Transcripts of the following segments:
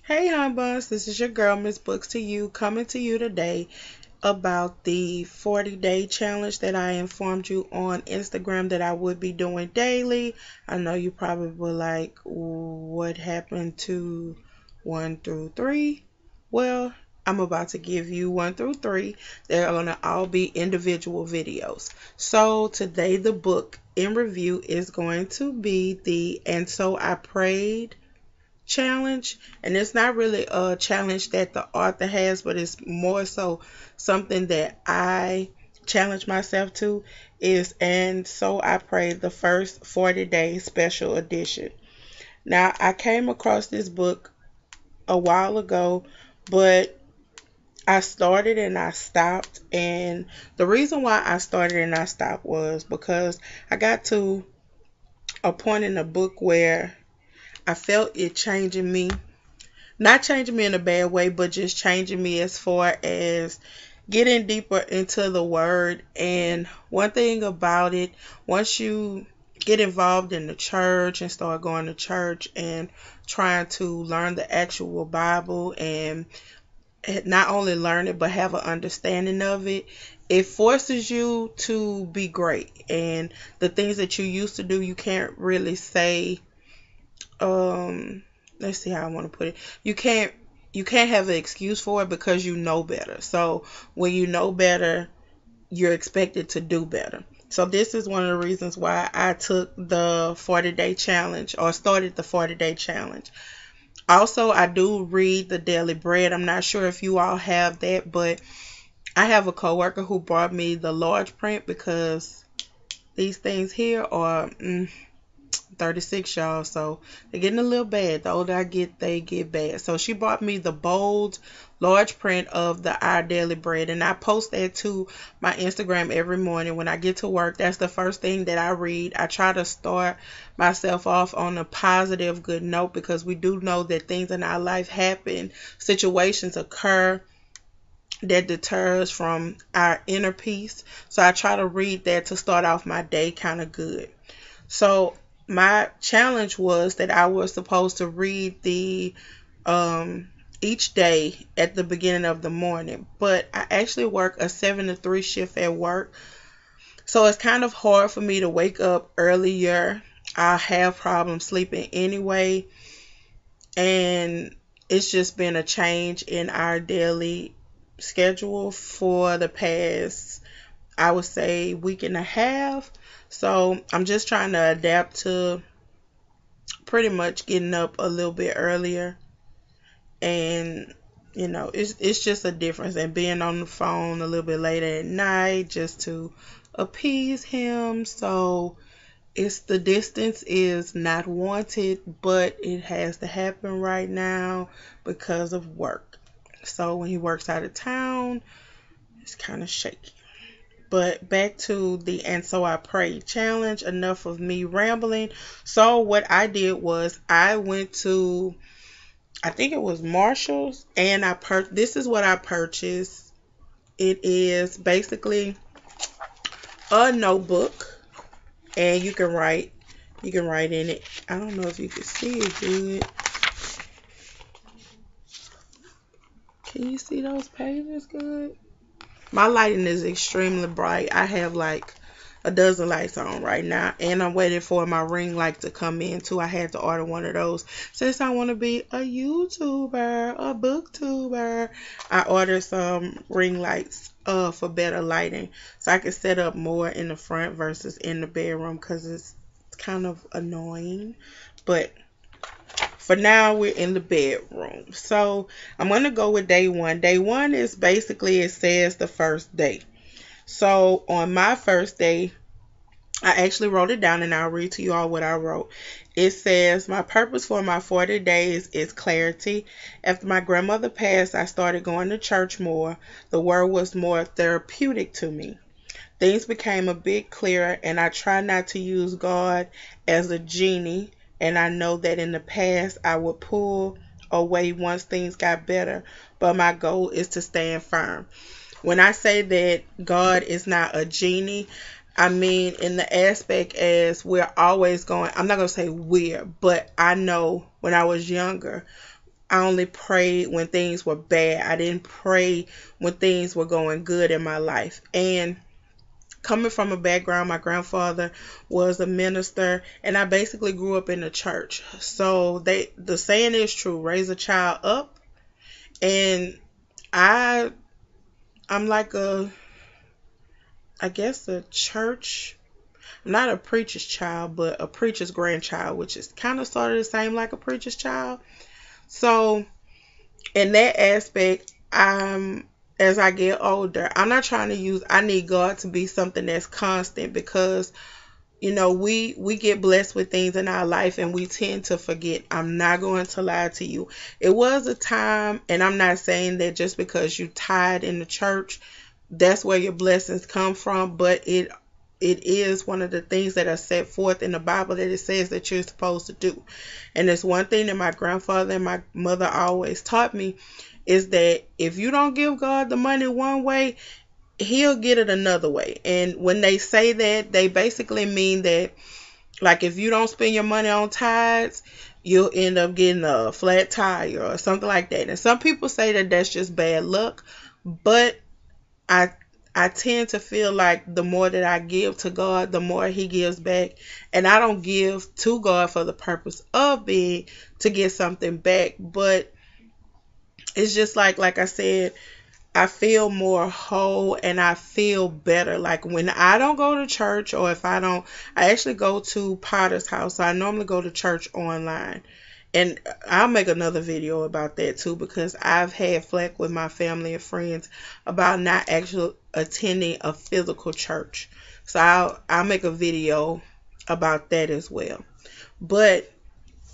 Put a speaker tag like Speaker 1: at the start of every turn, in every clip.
Speaker 1: Hey, Hon Buns, this is your girl, Miss Books to You, coming to you today about the 40-day challenge that I informed you on Instagram that I would be doing daily. I know you probably were like, what happened to 1 through 3? Well, I'm about to give you 1 through 3. They're going to all be individual videos. So today the book in review is going to be the And So I Prayed challenge, and it's not really a challenge that the author has, but it's more so something that I challenge myself to. Is And So I Prayed, the first 40-day special edition. Now, I came across this book a while ago, but I started and I stopped, and the reason why I started and I stopped was because I got to a point in the book where I felt it changing me. Not changing me in a bad way, but just changing me as far as getting deeper into the word. And one thing about it, once you get involved in the church and start going to church and trying to learn the actual Bible and not only learn it but have an understanding of it, it forces you to be great. And the things that you used to do, you can't really say, let's see how I want to put it. You can't have an excuse for it because you know better. So when you know better, you're expected to do better. So this is one of the reasons why I took the 40-day challenge, or started the 40-day challenge. Also, I do read the Daily Bread. I'm not sure if you all have that, but I have a coworker who brought me the large print because these things here are 36, y'all, so they're getting a little bad. The older I get, they get bad. So she bought me the bold large print of the Our Daily Bread, and I post that to my Instagram every morning when I get to work. That's the first thing that I read. I try to start myself off on a positive, good note, because we do know that things in our life happen, situations occur that deters from our inner peace. So I try to read that to start off my day kind of good. So my challenge was that I was supposed to read the each day at the beginning of the morning, but I actually work a 7 to 3 shift at work, so it's kind of hard for me to wake up earlier. I have problems sleeping anyway, and it's just been a change in our daily schedule for the past, I would say, week and a half. So I'm just trying to adapt to pretty much getting up a little bit earlier, and it's just a difference, and being on the phone a little bit later at night just to appease him. So it's, the distance is not wanted, but it has to happen right now because of work. So when he works out of town, it's kind of shaky. But back to the And So I Prayed challenge. Enough of me rambling. So what I did was I went to, I think it was Marshall's, and this is what I purchased. It is basically a notebook, and you can write in it. I don't know if you can see it good. Can you see those pages good? My lighting is extremely bright. I have like a dozen lights on right now, and I'm waiting for my ring light to come in too. I had to order one of those since I want to be a YouTuber, a booktuber. I ordered some ring lights for better lighting, so I can set up more in the front versus in the bedroom, because it's kind of annoying. But for now, we're in the bedroom. So I'm going to go with day one. Day one is basically, it says the first day. So on my first day, I actually wrote it down, and I'll read to you all what I wrote. It says, my purpose for my 40 days is clarity. After my grandmother passed, I started going to church more. The word was more therapeutic to me. Things became a bit clearer, and I try not to use God as a genie. And I know that in the past I would pull away once things got better, but my goal is to stand firm. When I say that God is not a genie, I mean in the aspect as we're always going, I'm not going to say we're, but I know when I was younger, I only prayed when things were bad. I didn't pray when things were going good in my life. And coming from a background, my grandfather was a minister, and I basically grew up in the church. So the saying is true: raise a child up. And I I'm like I guess a church. I'm not a preacher's child, but a preacher's grandchild, which is kind of sort of the same like a preacher's child. So in that aspect, as I get older, I'm not trying to use I need God to be something that's constant, because we get blessed with things in our life and we tend to forget. I'm not going to lie to you. It was a time, and I'm not saying that just because you tithe in the church, that's where your blessings come from, but it is one of the things that are set forth in the Bible that it says that you're supposed to do. And it's one thing that my grandfather and my mother always taught me, is that if you don't give God the money one way, he'll get it another way. And when they say that, they basically mean that, like, if you don't spend your money on tithes, you'll end up getting a flat tire or something like that. And some people say that that's just bad luck, but I I tend to feel like the more that I give to God, the more he gives back. And I don't give to God for the purpose of being to get something back, but it's just like I said, I feel more whole and I feel better. Like when I don't go to church, or if I actually go to Potter's house. So I normally go to church online. And I'll make another video about that too, because I've had flack with my family and friends about not actually attending a physical church. So I'll make a video about that as well. But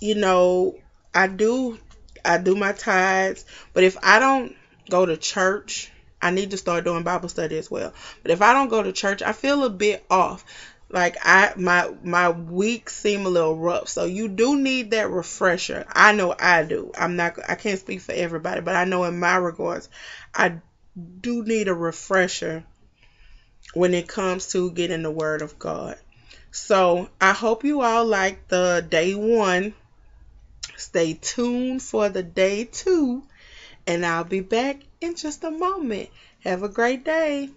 Speaker 1: you know, I do I do my tithes, but if I don't go to church, I need to start doing Bible study as well. But if I don't go to church, I feel a bit off. Like my weeks seem a little rough. So you do need that refresher. I know I do. I can't speak for everybody, but I know in my regards, I do need a refresher when it comes to getting the word of God. So I hope you all like the day one. Stay tuned for the day two, and I'll be back in just a moment. Have a great day.